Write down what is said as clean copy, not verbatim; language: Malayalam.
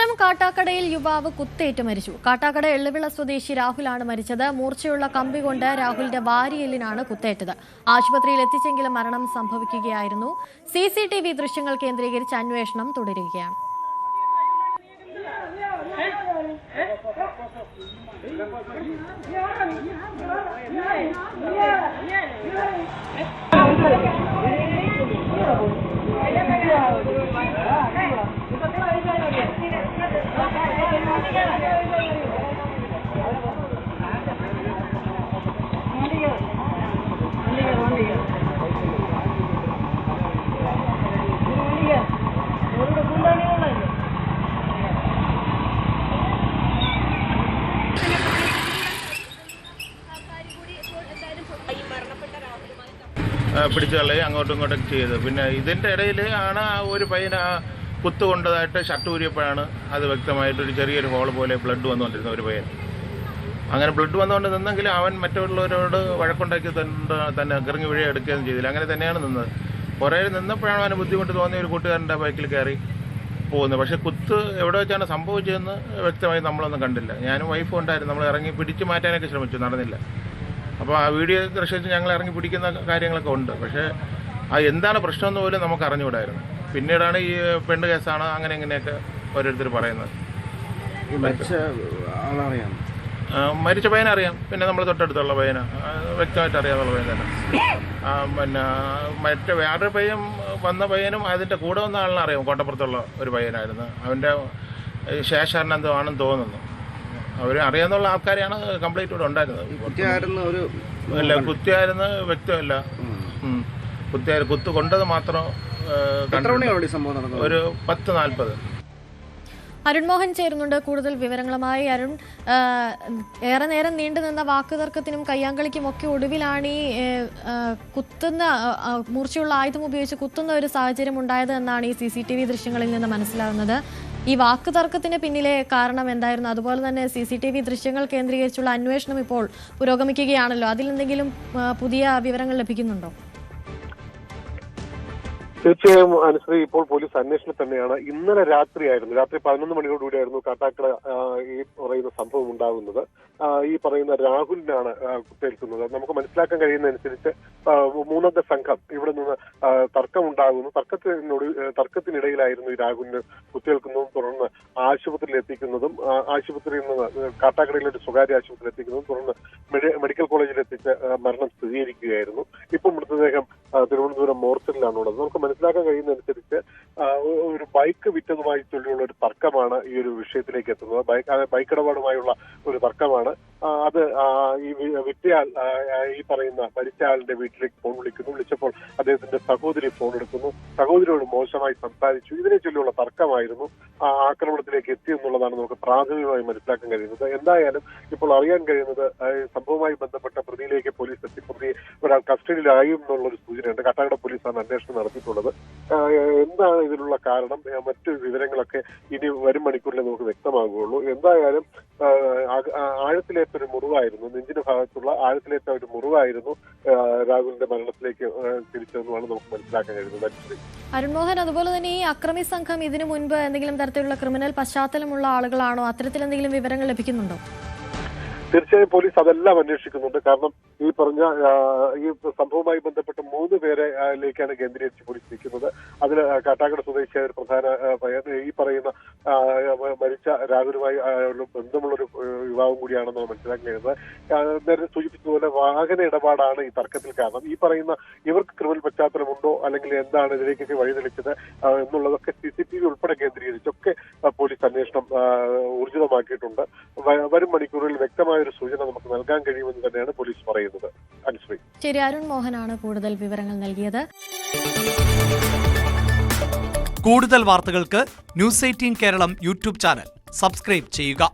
കൊല്ലം കാട്ടാക്കടയിൽ യുവാവ് കുത്തേറ്റ് മരിച്ചു. കാട്ടാക്കട എള്ളുവിള സ്വദേശി രാഹുലാണ് മരിച്ചത്. മൂർച്ചയുള്ള കമ്പി കൊണ്ട് രാഹുലിന്റെ വാരിയെല്ലിനാണ് കുത്തേറ്റത്. ആശുപത്രിയിൽ എത്തിച്ചെങ്കിലും മരണം സംഭവിക്കുകയായിരുന്നു. CCTV ദൃശ്യങ്ങൾ കേന്ദ്രീകരിച്ച് അന്വേഷണം തുടരുകയാണ്. പിടിച്ചുകളി അങ്ങോട്ടും ഇങ്ങോട്ടും ചെയ്ത് പിന്നെ ഇതിൻ്റെ ഇടയിൽ ആണ് ആ ഒരു പയ്യന് ആ കുത്തു കൊണ്ടതായിട്ട് ഷർട്ട് ഊരിയപ്പോഴാണ് അത് വ്യക്തമായിട്ടൊരു ചെറിയൊരു ഹോൾ പോലെ ബ്ലഡ് വന്നുകൊണ്ടിരുന്ന ഒരു പയ്യൻ. അങ്ങനെ ബ്ലഡ് വന്നുകൊണ്ട് നിന്നെങ്കിലും അവൻ മറ്റുള്ളവരോട് വഴക്കുണ്ടാക്കി തന്നെ ഇറങ്ങി വീഴ എടുക്കുകയൊന്നും ചെയ്തില്ല. അങ്ങനെ തന്നെയാണ് നിന്നത്. കുറേ നിന്നപ്പോഴാണ് അവന് ബുദ്ധിമുട്ട് തോന്നിയ ഒരു കൂട്ടുകാരൻ്റെ ബൈക്കിൽ കയറി പോകുന്നത്. പക്ഷേ കുത്ത് എവിടെ വെച്ചാണ് സംഭവിച്ചതെന്ന് വ്യക്തമായി നമ്മളൊന്നും കണ്ടില്ല. ഞാനും വൈഫും ഉണ്ടായിരുന്നു. നമ്മൾ ഇറങ്ങി പിടിച്ചു മാറ്റാനൊക്കെ ശ്രമിച്ചു, നടന്നില്ല. അപ്പോൾ ആ വീഡിയോ ദൃശ്യത്തിൽ ഞങ്ങൾ ഇറങ്ങി പിടിക്കുന്ന കാര്യങ്ങളൊക്കെ ഉണ്ട്. പക്ഷേ ആ എന്താണ് പ്രശ്നമെന്ന് പോലും നമുക്ക് അറിഞ്ഞുകൂടായിരുന്നു. പിന്നീടാണ് ഈ പെണ്ണ് കേസാണ് അങ്ങനെ ഇങ്ങനെയൊക്കെ ഓരോരുത്തർ പറയുന്നത്. മരിച്ച പയ്യനെ അറിയാം, പിന്നെ നമ്മൾ തൊട്ടടുത്തുള്ള പയ്യന വ്യക്തമായിട്ട് അറിയാവുന്ന പയ്യൻ തന്നെ. പിന്നെ മറ്റേ വേറൊരു പയ്യൻ വന്ന പയ്യനും അതിൻ്റെ കൂടെ വന്ന ആളിനെ അറിയാം. കോട്ടപ്പുറത്തുള്ള ഒരു പയ്യനായിരുന്നു. അവൻ്റെ ശേഷാരൻ എന്തോ ആണെന്ന് തോന്നുന്നു. അവർ അറിയാവുന്ന ആൾക്കാരെയാണ് കംപ്ലീറ്റ് ഇവിടെ ഉണ്ടായിരുന്നത്. കുത്തിയായിരുന്നു വ്യക്തമല്ല. കുത്ത് കൊണ്ടത് മാത്രം ഒരു 10:40. അരുൺ മോഹൻ ചേരുന്നുണ്ട് കൂടുതൽ വിവരങ്ങളുമായി. അരുൺ, ഏറെ നേരം നീണ്ടുനിന്ന വാക്കുതർക്കത്തിനും കയ്യാങ്കളിക്കും ഒക്കെ ഒടുവിലാണ് ഈ കുത്തുന്ന മൂർച്ചയുള്ള ആയുധം ഉപയോഗിച്ച് കുത്തുന്ന ഒരു സാഹചര്യം ഉണ്ടായത് എന്നാണ് ഈ CCTV ദൃശ്യങ്ങളിൽ നിന്ന് മനസ്സിലാകുന്നത്. ഈ വാക്കുതർക്കത്തിന് പിന്നിലെ കാരണം എന്തായിരുന്നു? അതുപോലെ തന്നെ CCTV ദൃശ്യങ്ങൾ കേന്ദ്രീകരിച്ചുള്ള അന്വേഷണം ഇപ്പോൾ പുരോഗമിക്കുകയാണല്ലോ. അതിൽ എന്തെങ്കിലും പുതിയ വിവരങ്ങൾ ലഭിക്കുന്നുണ്ടോ? തീർച്ചയായും അനുശ്രീ, ഇപ്പോൾ പോലീസ് അന്വേഷണം തന്നെയാണ്. ഇന്നലെ രാത്രി 11 മണിയോടുകൂടിയായിരുന്നു കാട്ടാക്കട ഈ പറയുന്ന സംഭവം ഉണ്ടാകുന്നത്. ഈ പറയുന്ന രാഹുലിനാണ് കുത്തേൽക്കുന്നത്. നമുക്ക് മനസ്സിലാക്കാൻ കഴിയുന്നതനുസരിച്ച് 3 സംഘം ഇവിടെ നിന്ന് തർക്കമുണ്ടാകുന്നു. തർക്കത്തിനിടയിലായിരുന്നു ഈ രാഹുലിന് കുത്തേൽക്കുന്നതും തുടർന്ന് ആശുപത്രിയിൽ എത്തിക്കുന്നതും ആശുപത്രിയിൽ നിന്ന് കാട്ടാക്കടയിലെ ഒരു സ്വകാര്യ ആശുപത്രിയിൽ എത്തിക്കുന്നതും തുടർന്ന് മെഡിക്കൽ കോളേജിൽ എത്തിച്ച് മരണം സ്ഥിരീകരിക്കുകയായിരുന്നു. ഇപ്പം മൃതദേഹം തിരുവനന്തപുരം മോർച്ചറിലാണുള്ളത്. നമുക്ക് മനസ്സിലാക്കാൻ കഴിയുന്നതനുസരിച്ച് ഒരു ബൈക്ക് വിറ്റതുമായി ചൊല്ലിയുള്ള ഒരു തർക്കമാണ് ഈ ഒരു വിഷയത്തിലേക്ക് എത്തുന്നത്. ബൈക്ക് ഇടപാടുമായുള്ള ഒരു തർക്കമാണ് അത്. ഈ വിറ്റയാൾ ഈ പറയുന്ന മരിച്ച ആളിന്റെ വീട്ടിലേക്ക് ഫോൺ വിളിച്ചപ്പോൾ അദ്ദേഹത്തിന്റെ സഹോദരി ഫോൺ എടുക്കുന്നു. സഹോദരിയോട് മോശമായി സംസാരിച്ചു. ഇതിനെ ചൊല്ലിയുള്ള തർക്കമായിരുന്നു ആക്രമണത്തിലേക്ക് എത്തിയെന്നുള്ളതാണ് നമുക്ക് പ്രാഥമികമായി മനസ്സിലാക്കാൻ കഴിയുന്നത്. എന്തായാലും ഇപ്പോൾ അറിയാൻ കഴിയുന്നത് സംഭവവുമായി ബന്ധപ്പെട്ട പ്രതിയിലേക്ക് പോലീസ് എത്തി. പ്രതി ഒരാൾ കസ്റ്റഡിയിലായി എന്നുള്ളൊരു സൂചനയുണ്ട്. കാട്ടാക്കട പോലീസാണ് അന്വേഷണം നടത്തിയിട്ടുള്ളത്. എന്താണ് ഇതിനുള്ള കാരണം, മറ്റു വിവരങ്ങളൊക്കെ ഇനി വരും മണിക്കൂറിൽ നമുക്ക് വ്യക്തമാകുകയുള്ളൂ. എന്തായാലും ആഴത്തിലേറ്റൊരു മുറിവായിരുന്നു, നെഞ്ചിന്റെ ഭാഗത്തുള്ള ആഴത്തിലേറ്റ ഒരു മുറിവായിരുന്നു രാഹുലിന്റെ മരണത്തിലേക്ക് തിരിച്ചതെന്നുമാണ് നമുക്ക് മനസ്സിലാക്കാൻ കഴിയുന്നത്. അരുൺ മോഹൻ, അതുപോലെ തന്നെ ഈ അക്രമി സംഘം ഇതിനു മുൻപ് എന്തെങ്കിലും തരത്തിലുള്ള ക്രിമിനൽ പശ്ചാത്തലമുള്ള ആളുകളാണോ? അത്തരത്തിൽ എന്തെങ്കിലും വിവരങ്ങൾ ലഭിക്കുന്നുണ്ടോ? തീർച്ചയായും പോലീസ് അതെല്ലാം അന്വേഷിക്കുന്നുണ്ട്. കാരണം ഈ പറഞ്ഞ ഈ സംഭവവുമായി ബന്ധപ്പെട്ട് 3 പേരിലേക്കാണ് കേന്ദ്രീകരിച്ച് പോലീസ് നിൽക്കുന്നത്. അതിൽ കാട്ടാക്കട സ്വദേശിയായ ഒരു പ്രധാന ഈ പറയുന്ന മരിച്ച രാഹുലുമായി ബന്ധമുള്ളൊരു യുവാവും കൂടിയാണെന്ന് മനസ്സിലാക്കി കഴിയുന്നത്. നേരത്തെ സൂചിപ്പിച്ചതുപോലെ വാഹന ഇടപാടാണ് ഈ തർക്കത്തിൽ കാരണം. ഈ പറയുന്ന ഇവർക്ക് ക്രിമിനൽ പശ്ചാത്തലമുണ്ടോ അല്ലെങ്കിൽ എന്താണ് ഇതിലേക്കൊക്കെ വഴിതെളിച്ചത് എന്നുള്ളതൊക്കെ CCTV ഉൾപ്പെടെ കേന്ദ്രീകരിച്ചൊക്കെ പോലീസ് അന്വേഷണം ഊർജിതമാക്കിയിട്ടുണ്ട്. വരും മണിക്കൂറുകളിൽ വ്യക്തമായ ഒരു സൂചന നമുക്ക് നൽകാൻ കഴിയുമെന്ന് തന്നെയാണ് പോലീസ് പറയുന്നത്. അനുശ്രീ, ശരി. അരുൺ മോഹനാണ് കൂടുതൽ വിവരങ്ങൾ നൽകിയത്. കൂടുതൽ വാർത്തകൾക്ക് News 18 Keralam YouTube channel subscribe ചെയ്യുക.